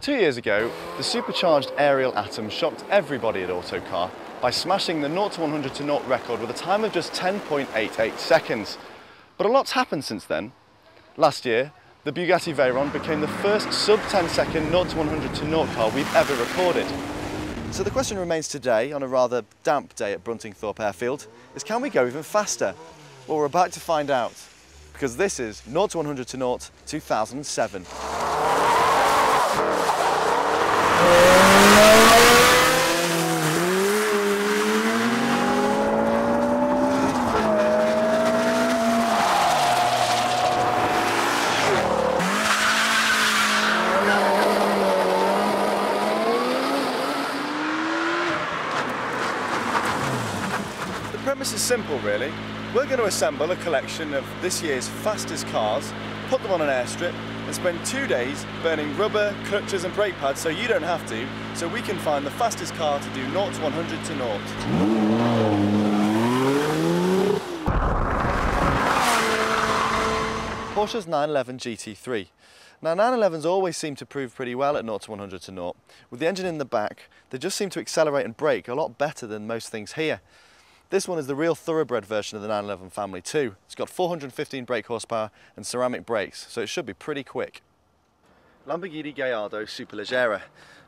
2 years ago, the supercharged Ariel Atom shocked everybody at Autocar by smashing the 0 to 100 to 0 record with a time of just 10.88 seconds. But a lot's happened since then. Last year, the Bugatti Veyron became the first sub-10 second 0 to 100 to 0 car we've ever recorded. So the question remains today, on a rather damp day at Bruntingthorpe Airfield, is can we go even faster? Well, we're about to find out, because this is 0 to 100 to 0 2007. The premise is simple, really. We're going to assemble a collection of this year's fastest cars, put them on an airstrip and spend 2 days burning rubber, clutches and brake pads so you don't have to, so we can find the fastest car to do 0 to 100 to 0. Porsche's 911 GT3. Now 911s always seem to prove pretty well at 0 to 100 to 0. With the engine in the back, they just seem to accelerate and brake a lot better than most things here. This one is the real thoroughbred version of the 911 family too. It's got 415 brake horsepower and ceramic brakes, so it should be pretty quick. Lamborghini Gallardo Superleggera.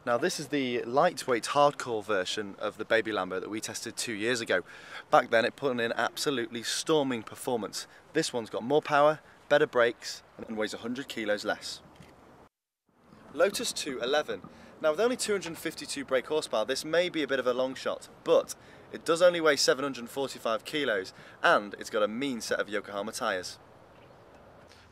Now this is the lightweight hardcore version of the baby Lambo that we tested 2 years ago. Back then it put in absolutely storming performance. This one's got more power, better brakes and weighs 100 kilos less. Lotus 211. Now with only 252 brake horsepower this may be a bit of a long shot, but it does only weigh 745 kilos and it's got a mean set of Yokohama tyres.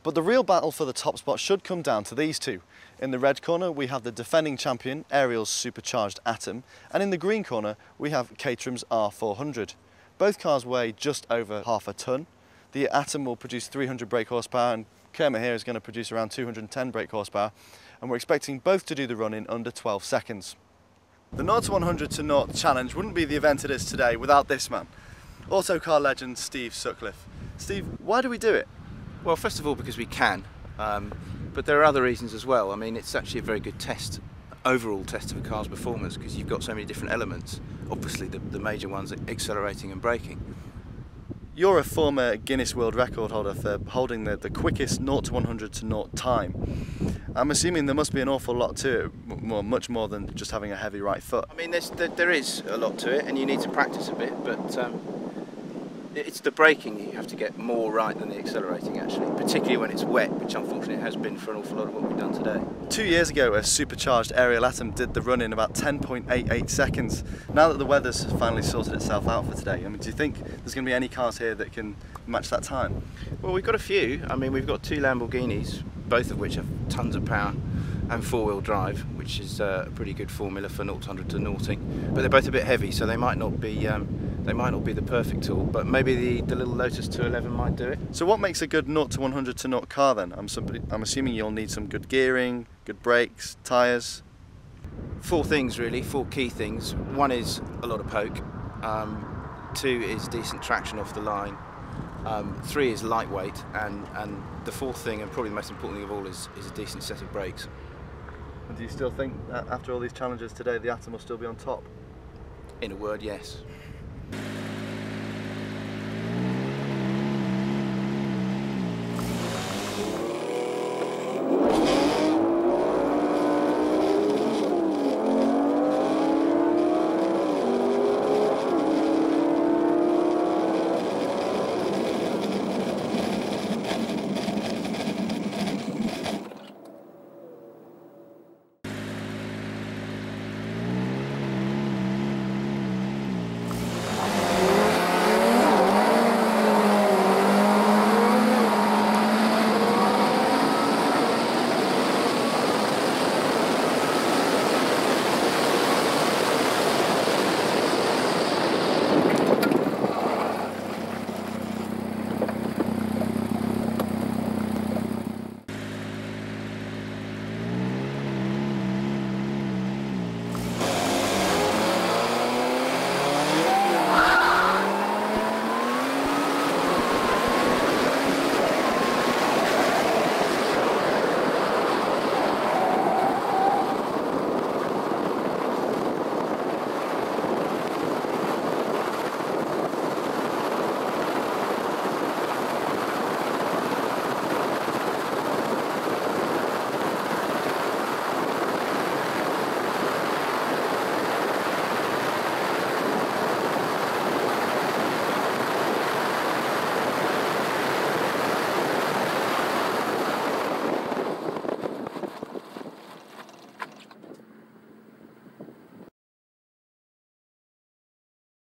But the real battle for the top spot should come down to these two. In the red corner we have the defending champion Ariel's supercharged Atom, and in the green corner we have Caterham's R400. Both cars weigh just over half a tonne. The Atom will produce 300 brake horsepower and Kerma here is going to produce around 210 brake horsepower, and we're expecting both to do the run in under 12 seconds. The 0 to 100 to 0 challenge wouldn't be the event it is today without this man, Autocar legend Steve Sutcliffe. Steve, why do we do it? Well, first of all because we can, but there are other reasons as well. I mean, it's actually a very good test, overall test of a car's performance, because you've got so many different elements. Obviously the major ones are accelerating and braking. You're a former Guinness World Record holder for holding the quickest 0 to 100 to 0 time. I'm assuming there must be an awful lot to it, much more than just having a heavy right foot. I mean, there is a lot to it, and you need to practice a bit, but it's the braking you have to get more right than the accelerating, actually, particularly when it's wet, which unfortunately it has been for an awful lot of what we've done today. 2 years ago, a supercharged Ariel Atom did the run in about 10.88 seconds. Now that the weather's finally sorted itself out for today, I mean, do you think there's going to be any cars here that can match that time? Well, we've got a few. I mean, we've got two Lamborghinis, both of which have tons of power, and four-wheel drive, which is a pretty good formula for 0 to 100 to 0-ing. But they're both a bit heavy, so they might not be the perfect tool. But maybe the little Lotus 211 might do it. So what makes a good 0 to 100 to 0 car then? I'm assuming you'll need some good gearing, good brakes, tyres. Four things really, four key things. One is a lot of poke. Two is decent traction off the line. Three is lightweight, and the fourth thing, and probably the most important thing of all, is a decent set of brakes. And do you still think that after all these challenges today the Atom will still be on top? In a word, yes.